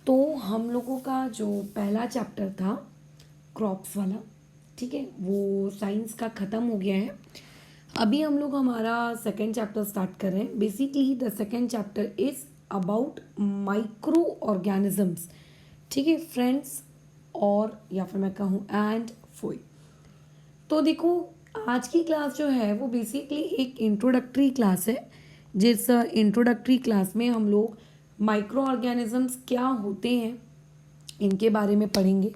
तो हम लोगों का जो पहला चैप्टर था क्रॉप्स वाला, ठीक है, वो साइंस का ख़त्म हो गया है। अभी हम लोग हमारा सेकेंड चैप्टर स्टार्ट कर रहे हैं। Basically the second chapter is about micro organisms, ठीक है फ्रेंड्स, और या फिर मैं कहूँ एंड फोई। तो देखो, आज की क्लास जो है वो बेसिकली एक इंट्रोडक्टरी क्लास है। जिस इंट्रोडक्टरी क्लास में हम लोग माइक्रो ऑर्गेनिजम्स क्या होते हैं इनके बारे में पढ़ेंगे,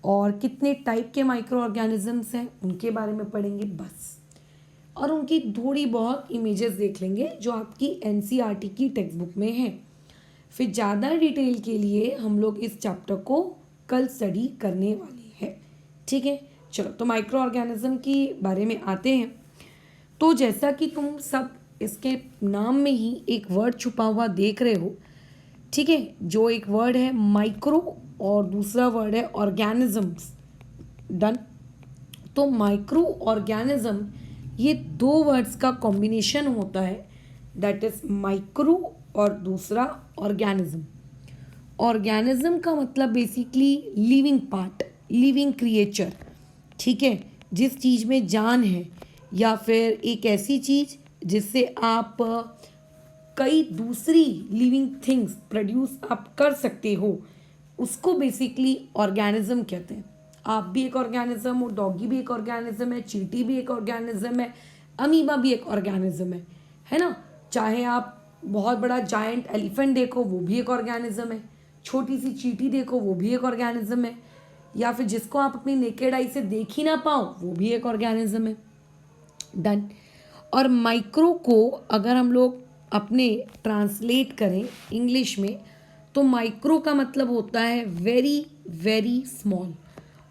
और कितने टाइप के माइक्रो ऑर्गेनिजम्स हैं उनके बारे में पढ़ेंगे बस। और उनकी थोड़ी बहुत इमेजेस देख लेंगे जो आपकी एनसीईआरटी की टेक्स्ट बुक में है। फिर ज़्यादा डिटेल के लिए हम लोग इस चैप्टर को कल स्टडी करने वाले हैं, ठीक है। चलो, तो माइक्रो ऑर्गेनिज्म के बारे में आते हैं। तो जैसा कि तुम सब इसके नाम में ही एक वर्ड छुपा हुआ देख रहे हो, ठीक है, जो एक वर्ड है माइक्रो और दूसरा वर्ड है ऑर्गेनिजम्स। डन। तो माइक्रो ऑर्गेनिज्म, ये दो वर्ड्स का कॉम्बिनेशन होता है, दैट इज माइक्रो और दूसरा ऑर्गेनिज्म। ऑर्गेनिज्म का मतलब basically living part, living creature, ठीक है, जिस चीज़ में जान है या फिर एक ऐसी चीज़ जिससे आप कई दूसरी लिविंग थिंग्स प्रोड्यूस आप कर सकते हो, उसको बेसिकली ऑर्गेनिज्म कहते हैं। आप भी एक ऑर्गेनिज्म हो, डॉगी भी एक ऑर्गेनिज्म है, चींटी भी एक ऑर्गेनिज्म है, अमीबा भी एक ऑर्गेनिज्म है ना। चाहे आप बहुत बड़ा जायंट एलिफेंट देखो, वो भी एक ऑर्गेनिज्म है। छोटी सी चींटी देखो, वो भी एक ऑर्गेनिज्म है। या फिर जिसको आप अपनी नेकेड आई से देख ही ना पाओ, वो भी एक ऑर्गेनिज्म है। डन। और माइक्रो को अगर हम लोग अपने ट्रांसलेट करें इंग्लिश में, तो माइक्रो का मतलब होता है वेरी वेरी स्मॉल,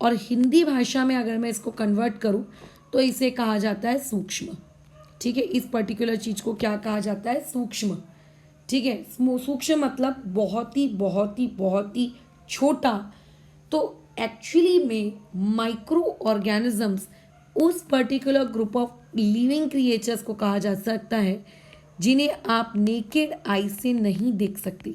और हिंदी भाषा में अगर मैं इसको कन्वर्ट करूं तो इसे कहा जाता है सूक्ष्म, ठीक है। इस पर्टिकुलर चीज़ को क्या कहा जाता है? सूक्ष्म, ठीक है। सूक्ष्म मतलब बहुत ही बहुत ही बहुत ही छोटा। तो एक्चुअली में माइक्रो ऑर्गेनिजम्स उस particular group of living creatures को कहा जा सकता है जिन्हें आप नेकेड आई से नहीं देख सकते,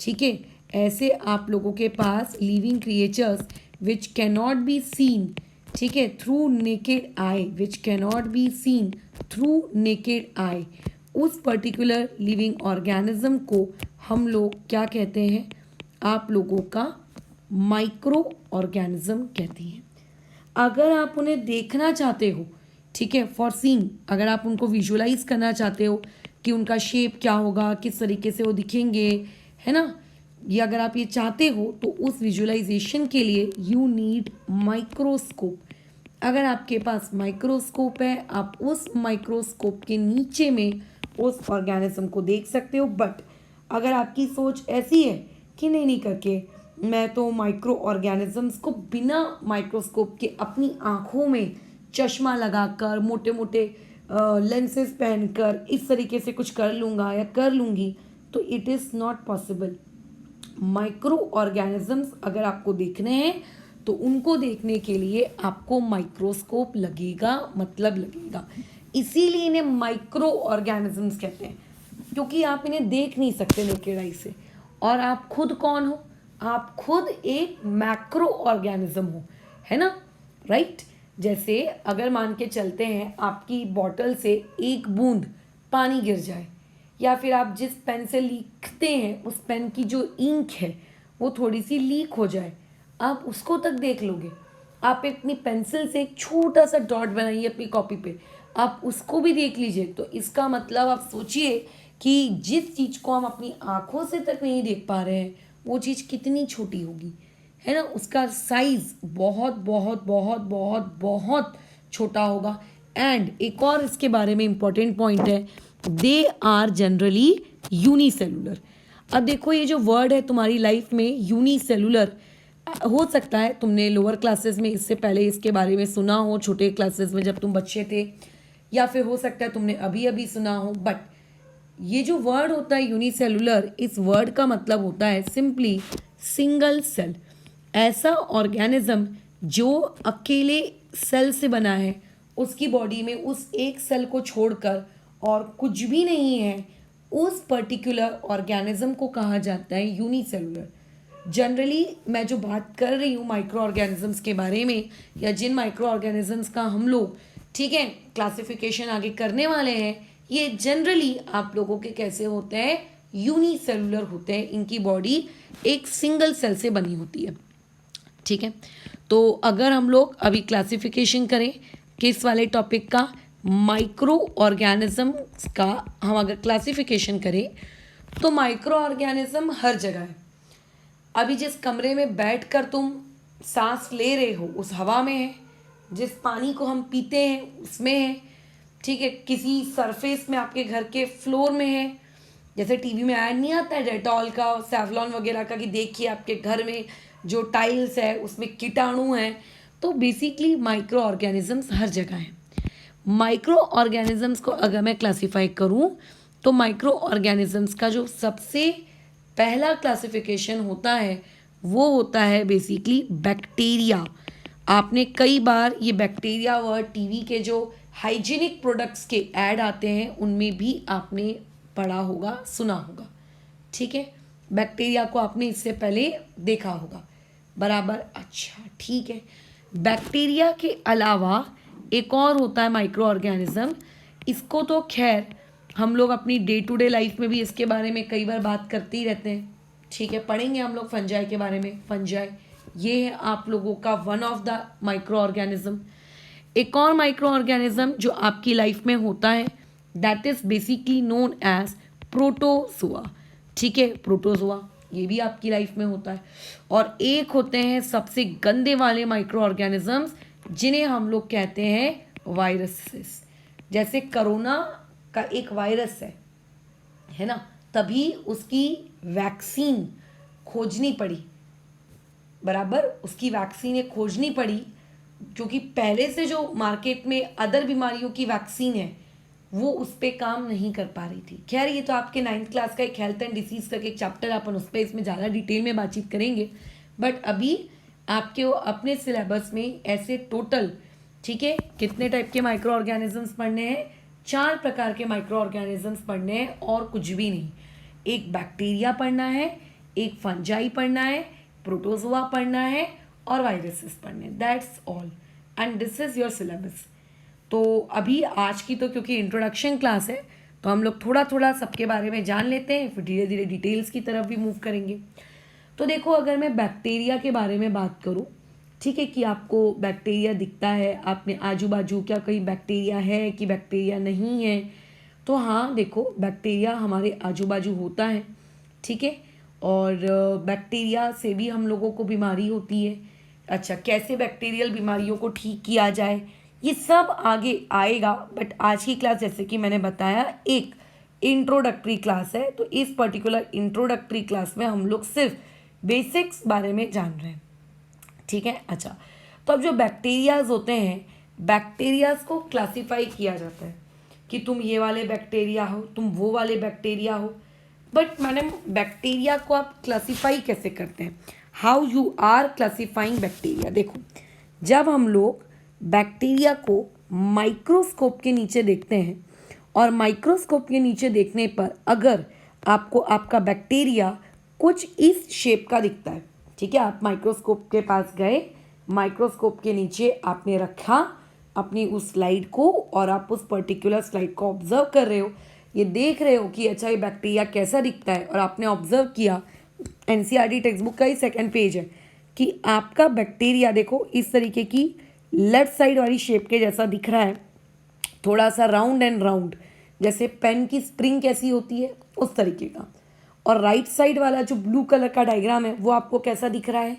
ठीक है। ऐसे आप लोगों के पास living creatures which cannot be seen, ठीक है, through naked eye, which cannot be seen through naked eye, उस पर्टिकुलर लिविंग ऑर्गेनिज्म को हम लोग क्या कहते हैं? आप लोगों का माइक्रो ऑर्गेनिज्म कहते हैं। अगर आप उन्हें देखना चाहते हो, ठीक है, फॉर सीइंग, अगर आप उनको विजुअलाइज करना चाहते हो कि उनका शेप क्या होगा, किस तरीके से वो दिखेंगे, है ना, ये अगर आप ये चाहते हो तो उस विजुअलाइजेशन के लिए यू नीड माइक्रोस्कोप। अगर आपके पास माइक्रोस्कोप है, आप उस माइक्रोस्कोप के नीचे में उस ऑर्गेनिज्म को देख सकते हो। बट अगर आपकी सोच ऐसी है कि नहीं करके मैं तो माइक्रो ऑर्गेनिजम्स को बिना माइक्रोस्कोप के अपनी आँखों में चश्मा लगाकर, मोटे मोटे लेंसेज पहनकर इस तरीके से कुछ कर लूँगा या कर लूँगी, तो it is not possible. Micro organisms अगर आपको देखने हैं तो उनको देखने के लिए आपको माइक्रोस्कोप लगेगा, मतलब लगेगा। इसीलिए इन्हें माइक्रो ऑर्गेनिजम्स कहते हैं, क्योंकि आप इन्हें देख नहीं सकते नेकेड आई से। और आप खुद कौन हो? आप खुद एक मैक्रो ऑर्गेनिज्म हो, है ना, राइट। जैसे अगर मान के चलते हैं आपकी बॉटल से एक बूंद पानी गिर जाए, या फिर आप जिस पेन से लिखते हैं उस पेन की जो इंक है वो थोड़ी सी लीक हो जाए, आप उसको तक देख लोगे। आप अपनी पेंसिल से एक छोटा सा डॉट बनाइए अपनी कॉपी पे, आप उसको भी देख लीजिए। तो इसका मतलब आप सोचिए कि जिस चीज़ को हम अपनी आँखों से तक नहीं देख पा रहे हैं वो चीज़ कितनी छोटी होगी, है ना। उसका साइज बहुत बहुत बहुत बहुत बहुत छोटा होगा। एंड एक और इसके बारे में इम्पॉर्टेंट पॉइंट है, दे आर जनरली यूनिसेलुलर। अब देखो, ये जो वर्ड है तुम्हारी लाइफ में यूनिसेलुलर, हो सकता है तुमने लोअर क्लासेस में इससे पहले इसके बारे में सुना हो, छोटे क्लासेस में जब तुम बच्चे थे, या फिर हो सकता है तुमने अभी अभी सुना हो। बट ये जो वर्ड होता है यूनिसेलुलर, इस वर्ड का मतलब होता है सिंपली सिंगल सेल। ऐसा ऑर्गेनिज्म जो अकेले सेल से बना है, उसकी बॉडी में उस एक सेल को छोड़कर और कुछ भी नहीं है, उस पर्टिकुलर ऑर्गेनिज्म को कहा जाता है यूनिसेलुलर। जनरली मैं जो बात कर रही हूँ माइक्रो ऑर्गेनिजम्स के बारे में, या जिन माइक्रो ऑर्गेनिजम्स का हम लोग ठीक है क्लासिफिकेशन आगे करने वाले हैं, ये जनरली आप लोगों के कैसे होते हैं, यूनिसेलुलर होते हैं। इनकी बॉडी एक सिंगल सेल से बनी होती है। ठीक है, तो अगर हम लोग अभी क्लासिफिकेशन करें किस वाले टॉपिक का, माइक्रो ऑर्गेनिजम्स का हम अगर क्लासिफिकेशन करें तो माइक्रो ऑर्गेनिज्म हर जगह है। अभी जिस कमरे में बैठकर तुम सांस ले रहे हो उस हवा में है, जिस पानी को हम पीते हैं उसमें है, ठीक है, किसी सरफेस में आपके घर के फ्लोर में है। जैसे टीवी में ऐड नहीं आता है डेटॉल का, सेवलॉन वगैरह का, कि देखिए आपके घर में जो टाइल्स है उसमें कीटाणु हैं। तो बेसिकली माइक्रो ऑर्गेनिजम्स हर जगह हैं। माइक्रो ऑर्गेनिजम्स को अगर मैं क्लासिफाई करूं तो माइक्रो ऑर्गेनिजम्स का जो सबसे पहला क्लासिफिकेशन होता है वो होता है बेसिकली बैक्टीरिया। आपने कई बार ये बैक्टीरिया वर्ड टीवी के जो हाइजीनिक प्रोडक्ट्स के ऐड आते हैं उनमें भी आपने पढ़ा होगा, सुना होगा। ठीक है, बैक्टीरिया को आपने इससे पहले देखा होगा, बराबर। अच्छा ठीक है, बैक्टीरिया के अलावा एक और होता है माइक्रो ऑर्गेनिज्म। इसको तो खैर हम लोग अपनी डे टू डे लाइफ में भी इसके बारे में कई बार बात करते ही रहते हैं। ठीक है, पढ़ेंगे हम लोग फंजाई के बारे में। फंजाई ये है आप लोगों का one of the micro organism. एक और माइक्रो ऑर्गेनिज्म जो आपकी लाइफ में होता है that is basically known as protozoa. ठीक है, प्रोटोजोआ ये भी आपकी लाइफ में होता है। और एक होते हैं सबसे गंदे वाले माइक्रो ऑर्गेनिजम्स जिन्हें हम लोग कहते हैं वायरसेस। जैसे कोरोना का एक वायरस है ना, तभी उसकी वैक्सीन खोजनी पड़ी, बराबर। उसकी वैक्सीन एक खोजनी पड़ी क्योंकि पहले से जो मार्केट में अदर बीमारियों की वैक्सीन है वो उस पर काम नहीं कर पा रही थी। खैर ये तो आपके 9th क्लास का एक हेल्थ एंड डिसीज़ का एक चैप्टर, अपन उस पर इसमें ज़्यादा डिटेल में बातचीत करेंगे। बट अभी आपके अपने सिलेबस में ऐसे टोटल, ठीक है, कितने टाइप के माइक्रो ऑर्गेनिजम्स पढ़ने हैं? 4 प्रकार के माइक्रो ऑर्गेनिजम्स पढ़ने हैं और कुछ भी नहीं। एक बैक्टीरिया पढ़ना है, एक फंजाई पढ़ना है, प्रोटोजोआ पढ़ना है और वायरसेस पढ़ने हैं। That's all and this is your syllabus. तो अभी आज की तो क्योंकि इंट्रोडक्शन क्लास है तो हम लोग थोड़ा थोड़ा सबके बारे में जान लेते हैं, फिर धीरे धीरे डिटेल्स की तरफ भी मूव करेंगे। तो देखो, अगर मैं बैक्टीरिया के बारे में बात करूं, ठीक है, कि आपको बैक्टीरिया दिखता है, आपने आजू बाजू क्या कहीं बैक्टीरिया है कि बैक्टीरिया नहीं है, तो हाँ देखो बैक्टीरिया हमारे आजू बाजू होता है। ठीक है, और बैक्टीरिया से भी हम लोगों को बीमारी होती है। अच्छा, कैसे बैक्टीरियल बीमारियों को ठीक किया जाए ये सब आगे आएगा। बट आज की क्लास जैसे कि मैंने बताया एक इंट्रोडक्टरी क्लास है, तो इस पर्टिकुलर इंट्रोडक्टरी क्लास में हम लोग सिर्फ बेसिक्स बारे में जान रहे हैं। ठीक है, अच्छा, तो अब जो बैक्टीरियाज होते हैं, बैक्टीरियाज को क्लासीफाई किया जाता है कि तुम ये वाले बैक्टीरिया हो, तुम वो वाले बैक्टीरिया हो। बट मैडम बैक्टीरिया को आप क्लासीफाई कैसे करते हैं? How you are classifying bacteria? देखो, जब हम लोग बैक्टीरिया को माइक्रोस्कोप के नीचे देखते हैं और माइक्रोस्कोप के नीचे देखने पर अगर आपको आपका बैक्टीरिया कुछ इस शेप का दिखता है, ठीक है, आप माइक्रोस्कोप के पास गए, माइक्रोस्कोप के नीचे आपने रखा अपनी उस स्लाइड को और आप उस पर्टिकुलर स्लाइड को ऑब्जर्व कर रहे हो, ये देख रहे हो कि अच्छा ये बैक्टीरिया कैसा दिखता है, और आपने ऑब्जर्व किया, एनसीईआरटी टेक्स्ट बुक का ही 2nd पेज है, कि आपका बैक्टीरिया देखो इस तरीके की लेफ्ट साइड वाली शेप के जैसा दिख रहा है, थोड़ा सा राउंड एंड राउंड, जैसे पेन की स्प्रिंग कैसी होती है उस तरीके का। और राइट साइड वाला जो ब्लू कलर का डायग्राम है वो आपको कैसा दिख रहा है?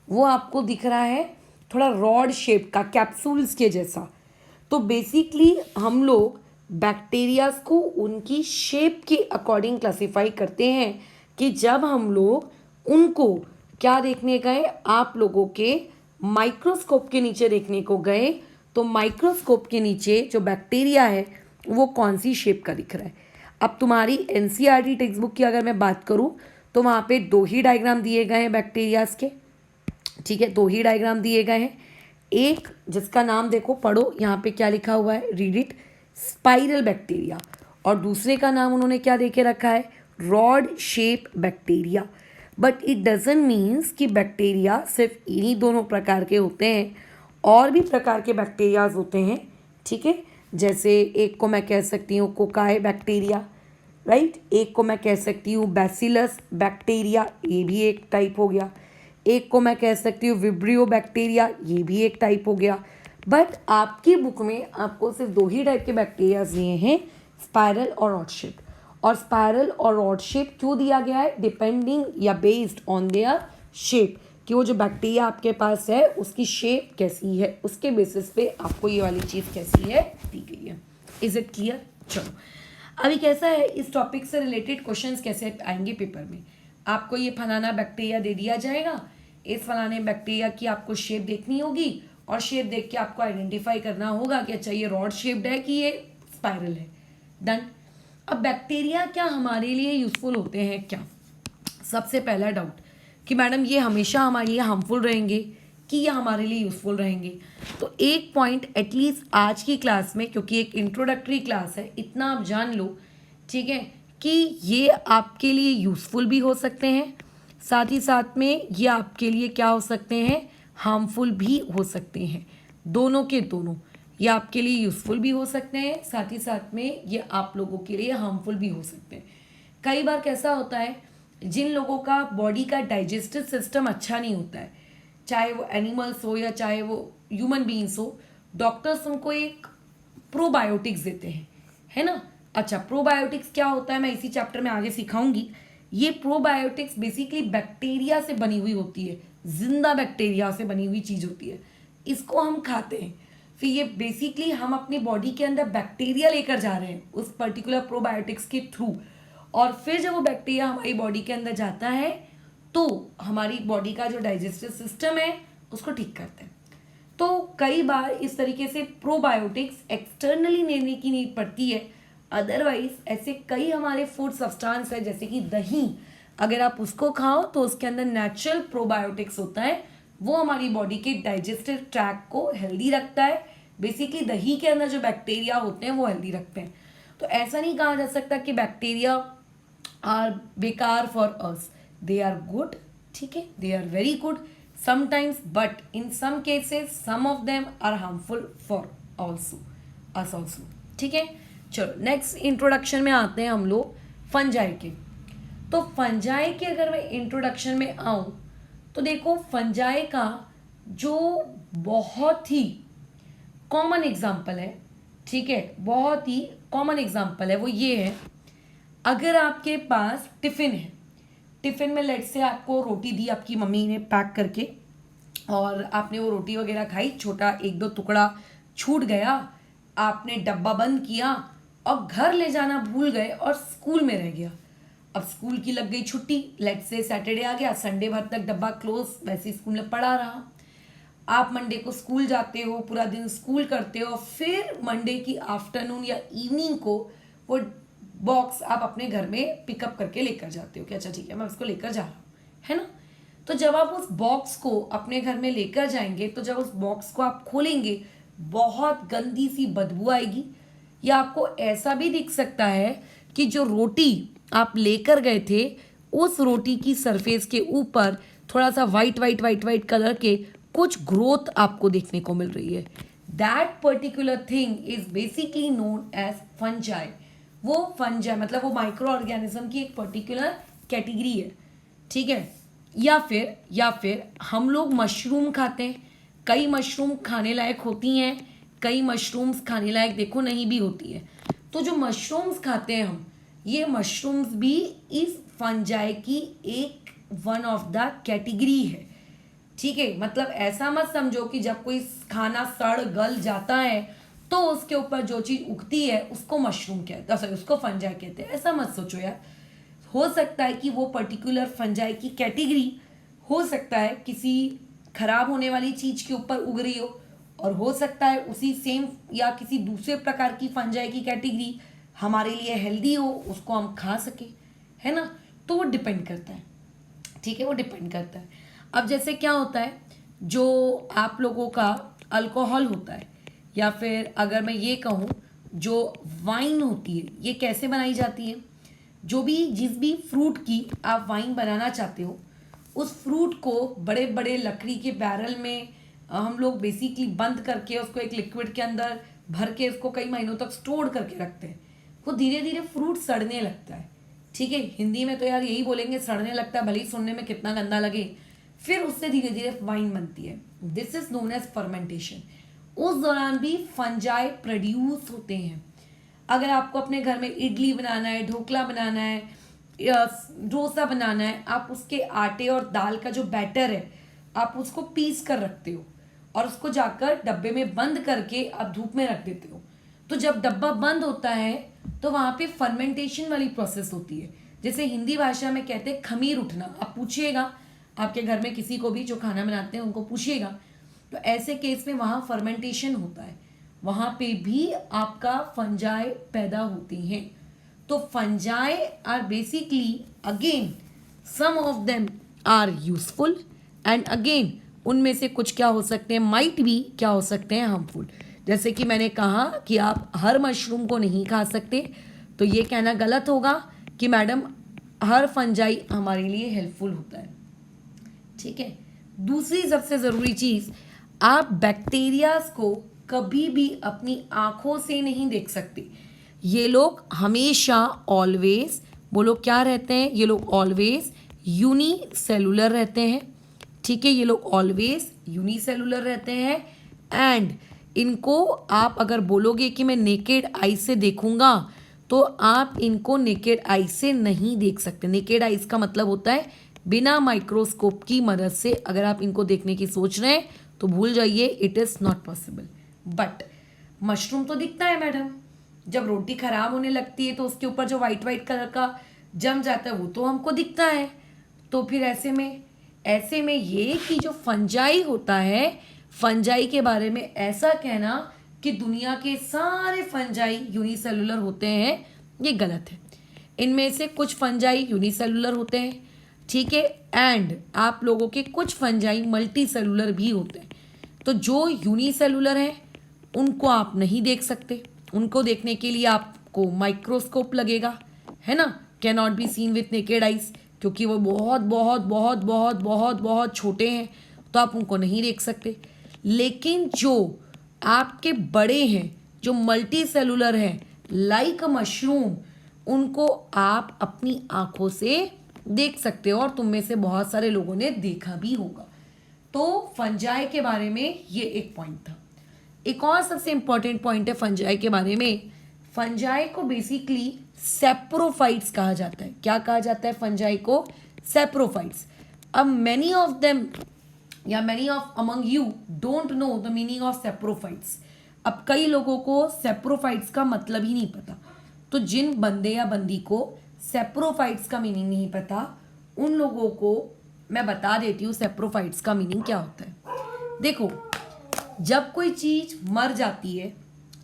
वो आपको दिख रहा है थोड़ा रॉड शेप का, कैप्सूल्स के जैसा। तो बेसिकली हम लोग बैक्टीरियाज को उनकी शेप के अकॉर्डिंग क्लासीफाई करते हैं कि जब हम लोग उनको क्या देखने गए, आप लोगों के माइक्रोस्कोप के नीचे देखने को गए, तो माइक्रोस्कोप के नीचे जो बैक्टीरिया है वो कौन सी शेप का दिख रहा है। अब तुम्हारी एनसीईआरटी टेक्स्ट बुक की अगर मैं बात करूं तो वहाँ पे 2 ही डायग्राम दिए गए हैं बैक्टीरियाज के। ठीक है, 2 ही डायग्राम दिए गए हैं। एक जिसका नाम देखो, पढ़ो यहाँ पे क्या लिखा हुआ है, रीड इट, स्पाइरल बैक्टीरिया, और दूसरे का नाम उन्होंने क्या दे के रखा है, rod shape bacteria. But it doesn't means कि बैक्टीरिया सिर्फ इन्हीं दोनों प्रकार के होते हैं, और भी प्रकार के बैक्टीरियाज होते हैं, ठीक है। जैसे एक को मैं कह सकती हूँ कोकाई बैक्टीरिया, राइट, एक को मैं कह सकती हूँ बैसिलस बैक्टीरिया, ये भी एक टाइप हो गया। एक को मैं कह सकती हूँ विब्रियो बैक्टीरिया, ये भी एक टाइप हो गया। बट आपकी बुक में आपको सिर्फ 2 ही टाइप के बैक्टीरियाज दिए हैं, स्पाइरल और रॉड शेप। और स्पाइरल और रॉड शेप क्यों दिया गया है? डिपेंडिंग या बेस्ड ऑन देयर शेप, कि वो जो बैक्टीरिया आपके पास है उसकी शेप कैसी है, उसके बेसिस पे आपको ये वाली चीज़ कैसी है दी गई है। Is it clear? चलो, अभी कैसा है, इस टॉपिक से रिलेटेड क्वेश्चंस कैसे आएंगे पेपर में। आपको ये फलाना बैक्टीरिया दे दिया जाएगा, इस फलाने बैक्टीरिया की आपको शेप देखनी होगी, और शेप देख के आपको आइडेंटिफाई करना होगा कि अच्छा ये रॉड शेप्ड है कि ये स्पाइरल है। डन। अब बैक्टीरिया क्या हमारे लिए यूजफुल होते हैं क्या? सबसे पहला डाउट कि मैडम ये हमेशा हमारे लिए हार्मफुल रहेंगे कि ये हमारे लिए यूजफुल रहेंगे। तो एक पॉइंट एटलीस्ट आज की क्लास में, क्योंकि एक इंट्रोडक्टरी क्लास है, इतना आप जान लो, ठीक है, कि ये आपके लिए यूजफुल भी हो सकते हैं, साथ ही साथ में ये आपके लिए क्या हो सकते हैं, हार्मफुल भी हो सकते हैं। दोनों के दोनों, ये आपके लिए यूजफुल भी हो सकते हैं, साथ ही साथ में ये आप लोगों के लिए हार्मफुल भी हो सकते हैं। कई बार कैसा होता है, जिन लोगों का बॉडी का डाइजेस्टिव सिस्टम अच्छा नहीं होता है, चाहे वो एनिमल्स हो या चाहे वो ह्यूमन बीइंग्स हो, डॉक्टर्स उनको एक प्रोबायोटिक्स देते हैं, है ना। अच्छा, प्रोबायोटिक्स क्या होता है मैं इसी चैप्टर में आगे सिखाऊंगी। ये प्रोबायोटिक्स बेसिकली बैक्टीरिया से बनी हुई होती है, जिंदा बैक्टीरिया से बनी हुई चीज़ होती है, इसको हम खाते हैं। फिर ये बेसिकली हम अपनी बॉडी के अंदर बैक्टीरिया लेकर जा रहे हैं उस पर्टिकुलर प्रोबायोटिक्स के थ्रू, और फिर जब वो बैक्टीरिया हमारी बॉडी के अंदर जाता है तो हमारी बॉडी का जो डाइजेस्टिव सिस्टम है उसको ठीक करता है। तो कई बार इस तरीके से प्रोबायोटिक्स एक्सटर्नली लेने की नीड पड़ती है, अदरवाइज ऐसे कई हमारे फूड सब्सटेंस है, जैसे कि दही, अगर आप उसको खाओ तो उसके अंदर नेचुरल प्रोबायोटिक्स होता है, वो हमारी बॉडी के डाइजेस्टिव ट्रैक को हेल्दी रखता है। बेसिकली दही के अंदर जो बैक्टीरिया होते हैं वो हेल्दी रखते हैं। तो ऐसा नहीं कहा जा सकता कि बैक्टीरिया आर बेकार for us, they are good, ठीक है, they are very good sometimes, but in some cases some of them are harmful for also us also, ठीक है। चलो नेक्स्ट इंट्रोडक्शन में आते हैं हम लोग फंजाई के। तो फंजाई के अगर मैं इंट्रोडक्शन में आऊँ तो देखो, फंजाई का जो बहुत ही कॉमन एग्जाम्पल है, ठीक है, बहुत ही कॉमन एग्जाम्पल है, वो ये है, अगर आपके पास टिफ़िन है, टिफ़िन में लेट से आपको रोटी दी आपकी मम्मी ने पैक करके, और आपने वो रोटी वगैरह खाई, छोटा 1-2 टुकड़ा छूट गया, आपने डब्बा बंद किया और घर ले जाना भूल गए और स्कूल में रह गया। अब स्कूल की लग गई छुट्टी, लेट से सैटरडे आ गया, संडे भर तक डब्बा क्लोज, वैसे स्कूल में पड़ा रहा। आप मंडे को स्कूल जाते हो, पूरा दिन स्कूल करते हो, फिर मंडे की आफ्टरनून या इवनिंग को वो बॉक्स आप अपने घर में पिकअप करके लेकर जाते हो कि अच्छा ठीक है मैं उसको लेकर जा रहा हूँ, है ना। तो जब आप उस बॉक्स को अपने घर में लेकर जाएंगे, तो जब उस बॉक्स को आप खोलेंगे, बहुत गंदी सी बदबू आएगी, या आपको ऐसा भी दिख सकता है कि जो रोटी आप लेकर गए थे, उस रोटी की सरफेस के ऊपर थोड़ा सा वाइट कलर के कुछ ग्रोथ आपको देखने को मिल रही है। That particular thing is basically known as fungi. वो फंजाई मतलब वो माइक्रो ऑर्गेनिज्म की एक पर्टिकुलर कैटेगरी है, ठीक है। या फिर हम लोग मशरूम खाते हैं, कई मशरूम खाने लायक होती हैं, कई मशरूम्स खाने लायक देखो नहीं भी होती है। तो जो मशरूम्स खाते हैं हम, ये मशरूम्स भी इस फंजाई की एक वन ऑफ द कैटेगरी है, ठीक है। मतलब ऐसा मत समझो कि जब कोई खाना सड़ गल जाता है तो उसके ऊपर जो चीज़ उगती है उसको मशरूम कहते हैं, सॉरी उसको फंजाई कहते हैं, ऐसा मत सोचो यार। हो सकता है कि वो पर्टिकुलर फंजाई की कैटेगरी हो सकता है किसी खराब होने वाली चीज़ के ऊपर उग रही हो, और हो सकता है उसी सेम या किसी दूसरे प्रकार की फंजाई की कैटेगरी हमारे लिए हेल्दी हो, उसको हम खा सके, है ना। तो वो डिपेंड करता है, ठीक है, वो डिपेंड करता है। अब जैसे क्या होता है, जो आप लोगों का अल्कोहल होता है, या फिर अगर मैं ये कहूँ जो वाइन होती है, ये कैसे बनाई जाती है, जो भी जिस भी फ्रूट की आप वाइन बनाना चाहते हो, उस फ्रूट को बड़े बड़े लकड़ी के बैरल में हम लोग बेसिकली बंद करके उसको एक लिक्विड के अंदर भर के उसको कई महीनों तक स्टोर करके रखते हैं। वो धीरे धीरे फ्रूट सड़ने लगता है। ठीक है, हिंदी में तो यार यही बोलेंगे सड़ने लगता है, भले ही सुनने में कितना गंदा लगे। फिर उससे धीरे धीरे वाइन बनती है। This is known as fermentation. उस दौरान भी फंजाई प्रोड्यूस होते हैं। अगर आपको अपने घर में इडली बनाना है, ढोकला बनाना है, डोसा बनाना है, आप उसके आटे और दाल का जो बैटर है आप उसको पीस कर रखते हो और उसको जाकर डब्बे में बंद करके आप धूप में रख देते हो। तो जब डब्बा बंद होता है तो वहाँ पे फर्मेंटेशन वाली प्रोसेस होती है। जैसे हिंदी भाषा में कहते हैं खमीर उठना। आप पूछिएगा आपके घर में किसी को भी जो खाना बनाते हैं उनको पूछिएगा, तो ऐसे केस में वहाँ फर्मेंटेशन होता है, वहाँ पे भी आपका फंजाई पैदा होती हैं। तो fungi are basically again some of them are useful and again उनमें से कुछ क्या हो सकते हैं, माइट भी क्या हो सकते हैं, हार्मफुल। जैसे कि मैंने कहा कि आप हर मशरूम को नहीं खा सकते, तो ये कहना गलत होगा कि मैडम हर फंजाई हमारे लिए हेल्पफुल होता है। ठीक है, दूसरी सबसे ज़रूरी चीज़, आप बैक्टीरियाज को कभी भी अपनी आंखों से नहीं देख सकते। ये लोग हमेशा ऑलवेज, वो लोग क्या रहते हैं, ये लोग ऑलवेज यूनिसेलुलर रहते हैं। ठीक है, ये लोग ऑलवेज यूनिसेलुलर रहते हैं एंड इनको आप अगर बोलोगे कि मैं नेकेड आई से देखूंगा तो आप इनको नेकेड आई से नहीं देख सकते। नेकेड आईज का मतलब होता है बिना माइक्रोस्कोप की मदद से अगर आप इनको देखने की सोच रहे हैं तो भूल जाइए, it is not possible. But mushroom तो दिखता है मैडम, जब रोटी खराब होने लगती है तो उसके ऊपर जो वाइट वाइट कलर का जम जाता है वो तो हमको दिखता है। तो फिर ऐसे में ये कि जो फंजाई होता है, फंजाई के बारे में ऐसा कहना कि दुनिया के सारे फंजाई यूनिसेलुलर होते हैं, ये गलत है। इनमें से कुछ फंजाई यूनिसेलुलर होते हैं, ठीक है, एंड आप लोगों के कुछ फंजाई मल्टी सेलुलर भी होते हैं। तो जो यूनिसेलुलर हैं उनको आप नहीं देख सकते, उनको देखने के लिए आपको माइक्रोस्कोप लगेगा, है ना, can not be seen with naked eyes, क्योंकि वो बहुत बहुत बहुत बहुत बहुत बहुत छोटे हैं, तो आप उनको नहीं देख सकते। लेकिन जो आपके बड़े हैं, जो मल्टी सेलुलर हैं लाइक मशरूम, उनको आप अपनी आंखों से देख सकते हो और तुम में से बहुत सारे लोगों ने देखा भी होगा। तो फंजाई के बारे में ये एक पॉइंट था। एक और सबसे इंपॉर्टेंट पॉइंट है फंजाई के बारे में, फंजाई को बेसिकली सेप्रोफाइट्स कहा जाता है। क्या कहा जाता है फंजाई को? सेप्रोफाइट्स। अब मैनी ऑफ देम या many of among you don't know the meaning of saprophytes. अब कई लोगों को सेप्रोफाइट्स का मतलब ही नहीं पता, तो जिन बंदे या बंदी को सेप्रोफाइट्स का मीनिंग नहीं पता उन लोगों को मैं बता देती हूँ सेप्रोफाइट्स का मीनिंग क्या होता है। देखो, जब कोई चीज़ मर जाती है,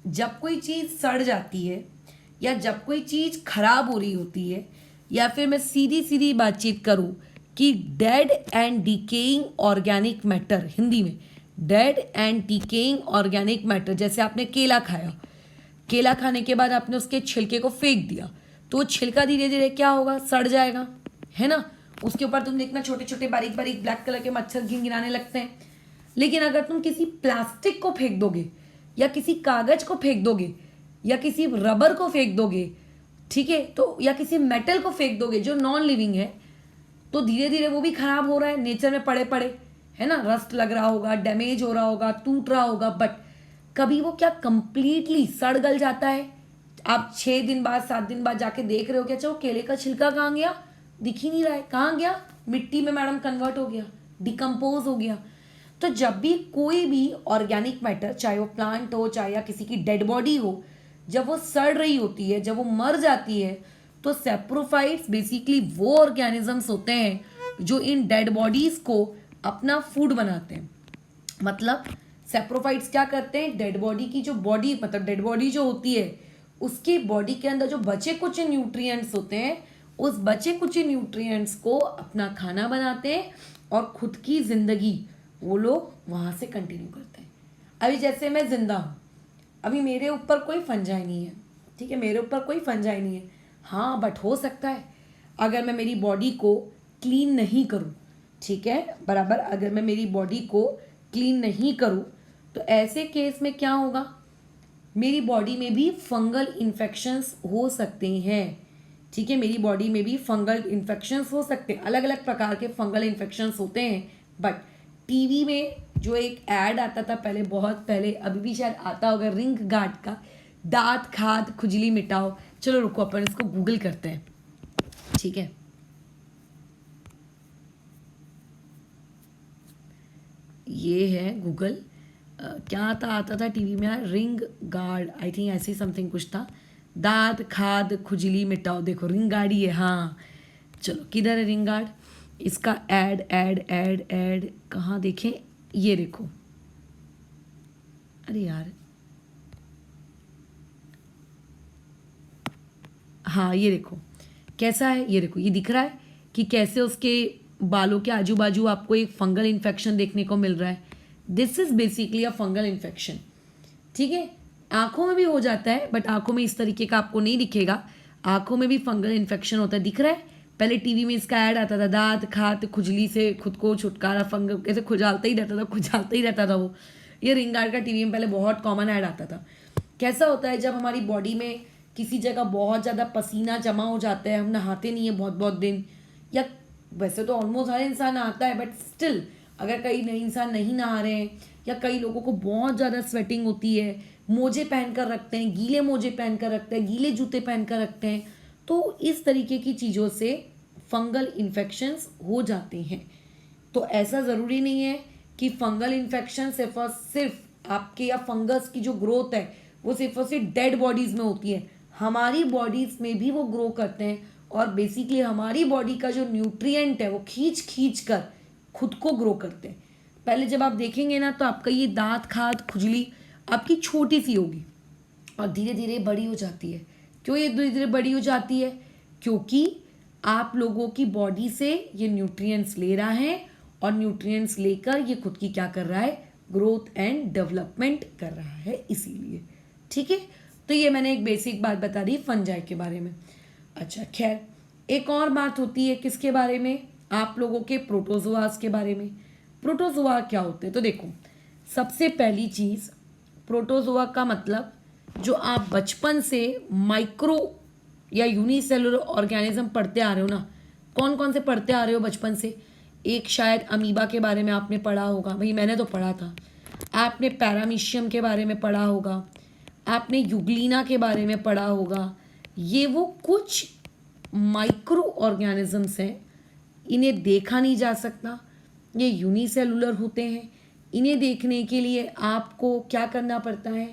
जब कोई चीज़ सड़ जाती है, या जब कोई चीज़ खराब हो रही होती है, या फिर मैं सीधी सीधी बातचीत करूँ कि dead and decaying organic matter, Hindi में dead and decaying organic matter, जैसे आपने केला खाया, केला खाने के बाद आपने उसके छिलके को फेंक दिया, तो वो छिलका धीरे धीरे क्या होगा, सड़ जाएगा, है ना। उसके ऊपर तुम देखना छोटे छोटे बारीक बारीक ब्लैक कलर के मच्छर गिनगिनाने लगते हैं। लेकिन अगर तुम किसी प्लास्टिक को फेंक दोगे, या किसी कागज को फेंक दोगे, या किसी रबर को फेंक दोगे, ठीक है, तो या किसी मेटल को फेंक दोगे जो नॉन लिविंग है, तो धीरे धीरे वो भी खराब हो रहा है, नेचर में पड़े पड़े, है ना, रस्ट लग रहा होगा, डैमेज हो रहा होगा, टूट रहा होगा, बट कभी वो क्या कंप्लीटली सड़ गल जाता है? आप 6 दिन बाद 7 दिन बाद जाके देख रहे हो कि अच्छा वो केले का छिलका कहाँ गया, दिख ही नहीं रहा है, कहाँ गया, मिट्टी में मैडम कन्वर्ट हो गया, डिकम्पोज हो गया। तो जब भी कोई भी ऑर्गेनिक मैटर, चाहे वो प्लांट हो चाहे या किसी की डेड बॉडी हो, जब वो सड़ रही होती है, जब वो मर जाती है, तो सेप्रोफाइट्स बेसिकली वो ऑर्गेनिजम्स होते हैं जो इन डेड बॉडीज को अपना फूड बनाते हैं। मतलब सेप्रोफाइट्स क्या करते हैं, डेड बॉडी की जो बॉडी, मतलब डेड बॉडी जो होती है उसकी बॉडी के अंदर जो बचे कुछ न्यूट्रिएंट्स होते हैं, उस बचे कुछ न्यूट्रिएंट्स को अपना खाना बनाते हैं और खुद की जिंदगी वो लोग वहाँ से कंटिन्यू करते हैं। अभी जैसे मैं जिंदा हूँ, अभी मेरे ऊपर कोई फंजाई नहीं है, ठीक है, मेरे ऊपर कोई फंजाई नहीं है, हाँ, बट हो सकता है अगर मैं मेरी बॉडी को क्लीन नहीं करूँ, ठीक है, बराबर। अगर मैं मेरी बॉडी को क्लीन नहीं करूँ तो ऐसे केस में क्या होगा, मेरी बॉडी में भी फंगल इन्फेक्शंस हो सकते हैं। ठीक है, मेरी बॉडी में भी फंगल इन्फेक्शंस हो सकते हैं, अलग अलग प्रकार के फंगल इन्फेक्शंस होते हैं। बट टीवी में जो एक ऐड आता था पहले, बहुत पहले, अभी भी शायद आता होगा, रिंग गार्ड का, दांत खाद खुजली मिटाओ। चलो रुको, अपन इसको गूगल करते हैं। ठीक है, ये है गूगल। क्या आता था टीवी में यार, रिंग गार्ड, आई थिंक ऐसी समथिंग कुछ था, दांत खाद खुजली मिटाओ। देखो रिंग गार्ड ही है, हाँ। चलो किधर है रिंग गार्ड, इसका ऐड ऐड ऐड ऐड कहाँ देखें, ये देखो। अरे यार, हाँ ये देखो कैसा है, ये देखो, ये दिख रहा है कि कैसे उसके बालों के आजू बाजू आपको एक फंगल इन्फेक्शन देखने को मिल रहा है। This is basically a fungal infection. ठीक है, आंखों में भी हो जाता है, बट आंखों में इस तरीके का आपको नहीं दिखेगा। आंखों में भी फंगल इन्फेक्शन होता है, दिख रहा है। पहले टीवी में इसका ऐड आता था, दांत खात खुजली से खुद को छुटकारा, फंगल कैसे खुजालता ही रहता था वो। ये रिंग गार्ड का टीवी में पहले बहुत कॉमन ऐड आता था। कैसा होता है, जब हमारी बॉडी में किसी जगह बहुत ज़्यादा पसीना जमा हो जाता है, हम नहाते नहीं है बहुत बहुत दिन, या वैसे तो ऑलमोस्ट हर इंसान नहाता है, बट स्टिल अगर कई नए इंसान नहीं नहा रहे हैं, या कई लोगों को बहुत ज़्यादा स्वेटिंग होती है, मोजे पहन कर रखते हैं, गीले मोजे पहन कर रखते हैं, गीले जूते पहन कर रखते हैं, तो इस तरीके की चीज़ों से फंगल इन्फेक्शंस हो जाते हैं। तो ऐसा ज़रूरी नहीं है कि फंगल इन्फेक्शन सिर्फ और सिर्फ आपके, या फंगस की जो ग्रोथ है वो सिर्फ और सिर्फ डेड बॉडीज़ में होती है, हमारी बॉडीज़ में भी वो ग्रो करते हैं। और बेसिकली हमारी बॉडी का जो न्यूट्रिएंट है वो खींच खींच कर खुद को ग्रो करते हैं। पहले जब आप देखेंगे ना, तो आपका ये दांत खाद खुजली आपकी छोटी सी होगी और धीरे धीरे बड़ी हो जाती है। क्यों ये धीरे धीरे बड़ी हो जाती है, क्योंकि आप लोगों की बॉडी से ये न्यूट्रिएंट्स ले रहा है, और न्यूट्रिएंट्स लेकर ये खुद की क्या कर रहा है, ग्रोथ एंड डेवलपमेंट कर रहा है, इसीलिए। ठीक है, तो ये मैंने एक बेसिक बात बता दी फंजाई के बारे में। अच्छा खैर, एक और बात होती है किसके बारे में, आप लोगों के प्रोटोजोआस के बारे में। प्रोटोजोआ क्या होते हैं, तो देखो, सबसे पहली चीज़, प्रोटोजोआ का मतलब जो आप बचपन से माइक्रो या यूनिसेलुलर ऑर्गेनिज्म पढ़ते आ रहे हो ना, कौन कौन से पढ़ते आ रहे हो बचपन से। एक शायद अमीबा के बारे में आपने पढ़ा होगा, भाई मैंने तो पढ़ा था। आपने पैरामीशियम के बारे में पढ़ा होगा, आपने यूग्लिना के बारे में पढ़ा होगा। ये वो कुछ माइक्रो ऑर्गेनिजम्स हैं, इन्हें देखा नहीं जा सकता, ये यूनिसेलुलर होते हैं। इन्हें देखने के लिए आपको क्या करना पड़ता है,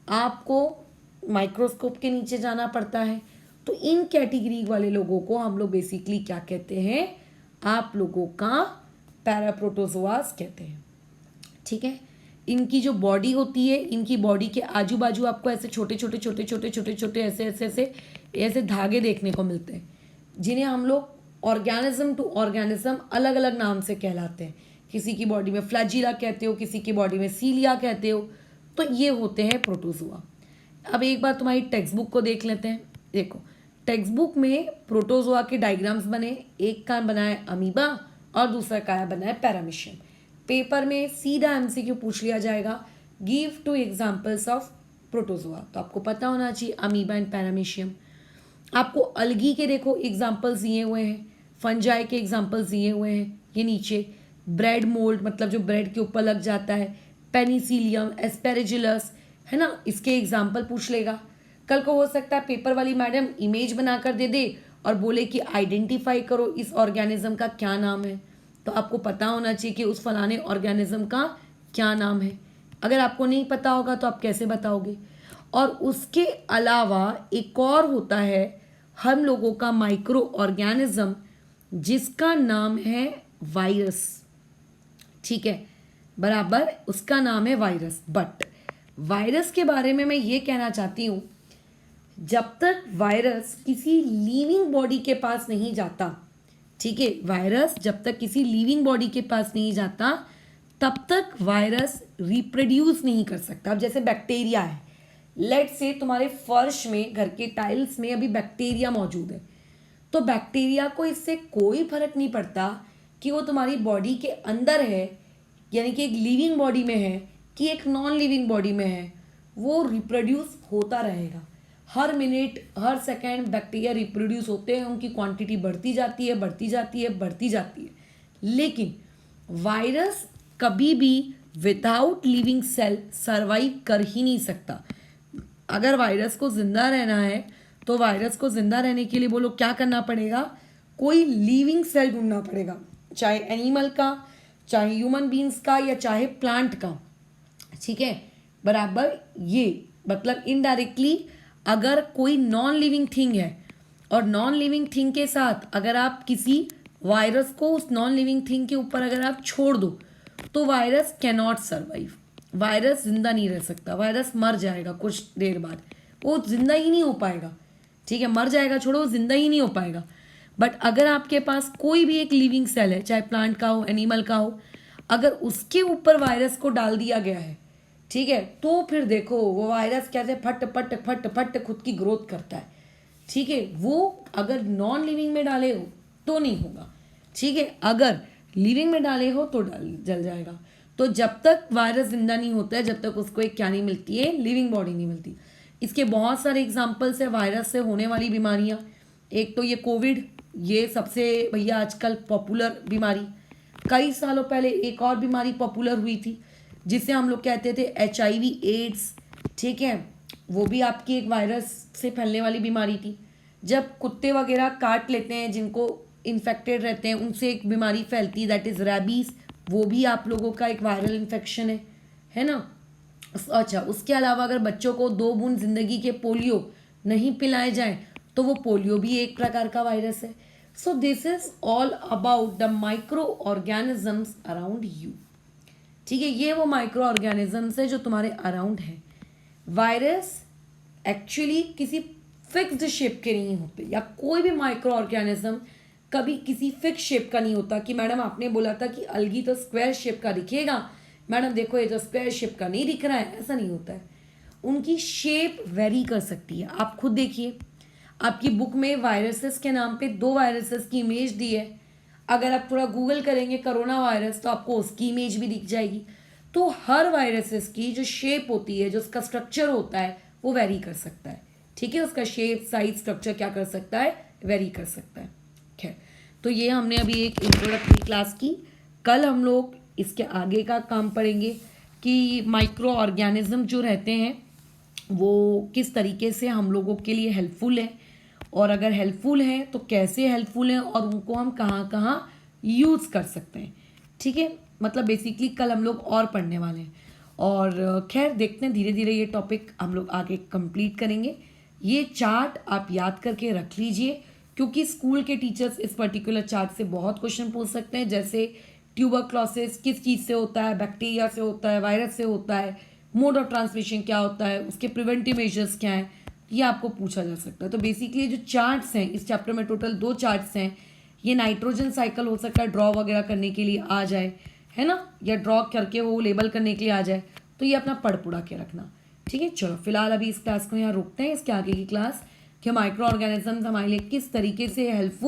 आपको माइक्रोस्कोप के नीचे जाना पड़ता है। तो इन कैटेगरी वाले लोगों को हम लोग बेसिकली क्या कहते हैं, आप लोगों का पैराप्रोटोजोआस कहते हैं। ठीक है, इनकी जो बॉडी होती है, इनकी बॉडी के आजू बाजू आपको ऐसे छोटे छोटे छोटे छोटे छोटे छोटे ऐसे ऐसे ऐसे ऐसे धागे देखने को मिलते हैं, जिन्हें हम लोग ऑर्गेनिज्म टू ऑर्गेनिज्म अलग अलग नाम से कहलाते हैं। किसी की बॉडी में फ्लैजिला कहते हो, किसी की बॉडी में सीलिया कहते हो। तो ये होते हैं प्रोटोजोआ। अब एक बार तुम्हारी टेक्स्ट बुक को देख लेते हैं। देखो, टेक्स्ट बुक में प्रोटोजोआ के डायग्राम्स बने, एक का बना है अमीबा और दूसरा का बना है पैरामीशियम। पेपर में सीधा एमसीक्यू पूछ लिया जाएगा, गिव 2 एग्जाम्पल्स ऑफ प्रोटोजोआ। तो आपको पता होना चाहिए अमीबा एंड पैरामीशियम। आपको अलगी के देखो एग्जाम्पल्स दिए हुए हैं, फंजाई के एग्जाम्पल्स दिए हुए हैं, ये नीचे ब्रेड मोल्ड मतलब जो ब्रेड के ऊपर लग जाता है, पेनिसिलियम, एस्पेरेजिलस, है ना, इसके एग्जाम्पल पूछ लेगा। कल को हो सकता है पेपर वाली मैडम इमेज बनाकर दे दे और बोले कि आइडेंटिफाई करो इस ऑर्गेनिज्म का क्या नाम है। तो आपको पता होना चाहिए कि उस फलाने ऑर्गेनिज्म का क्या नाम है। अगर आपको नहीं पता होगा तो आप कैसे बताओगे। और उसके अलावा एक और होता है हम लोगों का माइक्रो ऑर्गेनिज्म, जिसका नाम है वायरस। ठीक है, बराबर, उसका नाम है वायरस। बट वायरस के बारे में मैं ये कहना चाहती हूँ, जब तक वायरस किसी लिविंग बॉडी के पास नहीं जाता, ठीक है, वायरस जब तक किसी लिविंग बॉडी के पास नहीं जाता तब तक वायरस रिप्रोड्यूस नहीं कर सकता। अब जैसे बैक्टीरिया है, लेट से तुम्हारे फर्श में, घर के टाइल्स में अभी बैक्टीरिया मौजूद है, तो बैक्टीरिया को इससे कोई फर्क नहीं पड़ता कि वो तुम्हारी बॉडी के अंदर है, यानी कि एक लिविंग बॉडी में है कि एक नॉन लिविंग बॉडी में है, वो रिप्रोड्यूस होता रहेगा। हर मिनट हर सेकेंड बैक्टीरिया रिप्रोड्यूस होते हैं, उनकी क्वांटिटी बढ़ती जाती है, बढ़ती जाती है, बढ़ती जाती है। लेकिन वायरस कभी भी विदाउट लिविंग सेल सरवाइव कर ही नहीं सकता। अगर वायरस को जिंदा रहना है तो वायरस को जिंदा रहने के लिए बोलो क्या करना पड़ेगा, कोई लिविंग सेल ढूंढना पड़ेगा, चाहे एनिमल का, चाहे ह्यूमन बींग्स का, या चाहे प्लांट का। ठीक है, बराबर। ये मतलब इनडायरेक्टली अगर कोई नॉन लिविंग थिंग है और नॉन लिविंग थिंग के साथ अगर आप किसी वायरस को उस नॉन लिविंग थिंग के ऊपर अगर आप छोड़ दो तो वायरस कैनॉट सर्वाइव। वायरस जिंदा नहीं रह सकता, वायरस मर जाएगा कुछ देर बाद, वो जिंदा ही नहीं हो पाएगा। ठीक है, मर जाएगा छोड़ो, वो जिंदा ही नहीं हो पाएगा। बट अगर आपके पास कोई भी एक लिविंग सेल है, चाहे प्लांट का हो, एनिमल का हो, अगर उसके ऊपर वायरस को डाल दिया गया है, ठीक है, तो फिर देखो वो वायरस कैसे फट फट फट फट खुद की ग्रोथ करता है। ठीक है, वो अगर नॉन लिविंग में डाले हो तो नहीं होगा। ठीक है, अगर लिविंग में डाले हो तो जल जाएगा। तो जब तक वायरस जिंदा नहीं होता है, जब तक उसको एक क्या नहीं मिलती है, लिविंग बॉडी नहीं मिलती। इसके बहुत सारे एग्जाम्पल्स है वायरस से होने वाली बीमारियां। एक तो ये कोविड, ये सबसे भैया आजकल पॉपुलर बीमारी। कई सालों पहले एक और बीमारी पॉपुलर हुई थी जिसे हम लोग कहते थे HIV एड्स। ठीक है, वो भी आपकी एक वायरस से फैलने वाली बीमारी थी। जब कुत्ते वगैरह काट लेते हैं, जिनको इन्फेक्टेड रहते हैं, उनसे एक बीमारी फैलती है, दैट इज़ रैबीज। वो भी आप लोगों का एक वायरल इन्फेक्शन है ना। अच्छा, उसके अलावा अगर बच्चों को 2 बूंद जिंदगी के पोलियो नहीं पिलाए जाएं तो वो पोलियो भी एक प्रकार का वायरस है। So this is all about the micro organisms around you. ठीक है, ये वो माइक्रो ऑर्गेनिजम्स है जो तुम्हारे अराउंड है। वायरस एक्चुअली किसी फिक्स्ड शेप के नहीं होते, या कोई भी माइक्रो ऑर्गेनिज्म कभी किसी फिक्स शेप का नहीं होता कि मैडम आपने बोला था कि अलगी तो स्क्वायर शेप का दिखेगा, मैडम देखो ये तो स्क्वायर शेप का नहीं दिख रहा है। ऐसा नहीं होता है, उनकी शेप वेरी कर सकती है। आप खुद देखिए, आपकी बुक में वायरसेस के नाम पे 2 वायरसेस की इमेज दी है। अगर आप थोड़ा गूगल करेंगे कोरोना वायरस तो आपको उसकी इमेज भी दिख जाएगी। तो हर वायरसेस की जो शेप होती है, जो उसका स्ट्रक्चर होता है, वो वेरी कर सकता है। ठीक है, उसका शेप, साइज, स्ट्रक्चर क्या कर सकता है, वेरी कर सकता है। खैर, तो ये हमने अभी एक इंट्रोडक्टरी क्लास की। कल हम लोग इसके आगे का काम पढ़ेंगे कि माइक्रो ऑर्गेनिज्म जो रहते हैं वो किस तरीके से हम लोगों के लिए हेल्पफुल है, और अगर हेल्पफुल है तो कैसे हेल्पफुल है, और उनको हम कहाँ कहाँ यूज़ कर सकते हैं। ठीक है, मतलब बेसिकली कल हम लोग और पढ़ने वाले हैं। और खैर देखते हैं, धीरे धीरे ये टॉपिक हम लोग आगे कंप्लीट करेंगे। ये चार्ट आप याद करके रख लीजिए, क्योंकि स्कूल के टीचर्स इस पर्टिकुलर चार्ट से बहुत क्वेश्चन पूछ सकते हैं। जैसे ट्यूबरक्लोसिस किस चीज़ से होता है, बैक्टीरिया से होता है, वायरस से होता है, मोड ऑफ ट्रांसमिशन क्या होता है, उसके प्रिवेंटिव मेजर्स क्या हैं, ये आपको पूछा जा सकता है। तो बेसिकली जो चार्ट्स हैं इस चैप्टर में, टोटल 2 चार्ट्स हैं। ये नाइट्रोजन साइकिल हो सकता है ड्रॉ वगैरह करने के लिए आ जाए, है ना, या ड्रॉ करके वो लेबल करने के लिए आ जाए, तो ये अपना पढ़ पुढ़ा के रखना। ठीक है, चलो फिलहाल अभी इस क्लास को यहाँ रोकते हैं। इसके आगे की क्लास कि माइक्रो ऑर्गेनिजम्स हमारे लिए किस तरीके से हेल्पफुल